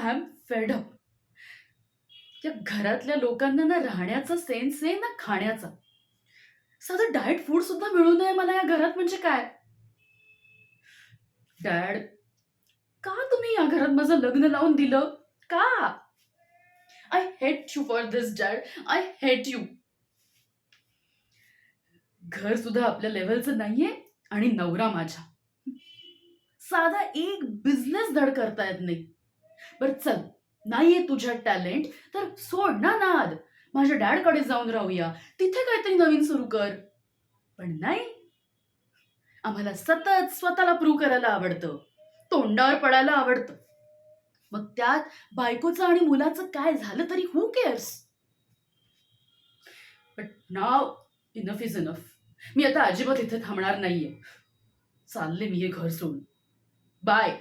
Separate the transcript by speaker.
Speaker 1: I am fed up. या घरातल्या लोकांना ना राहण्याचा सेन्स आहे ना खाण्याचा. साधं डाएट फूड सुद्धा मिळू नये मला या घरात म्हणजे काय? डॅड, का तुम्ही या घरात माझं लग्न लावून दिलं? का? I hate you for this dad. I hate you. घर सुद्धा आपल्या लेव्हलचं नाहीये आणि नवरा माझ्या. साधा एक बिझनेस धड करता येत नाही. बरं चल, नाहीये तुझ्यात टॅलेंट तर सोड ना नाद. माझ्या डॅडकडे जाऊन राहूया. तिथे काहीतरी नवीन सुरू कर. पण नाही, आम्हाला सतत स्वतःला प्रूव्ह करायला आवडतं. तोंडावर पडायला आवडतं. मग त्यात बायकोचं आणि मुलाचं काय झालं तरी who cares? But now enough is enough. मी आता अजिबात इथे थांबणार नाहीये. चालले मी हे घर सोडून. बाय.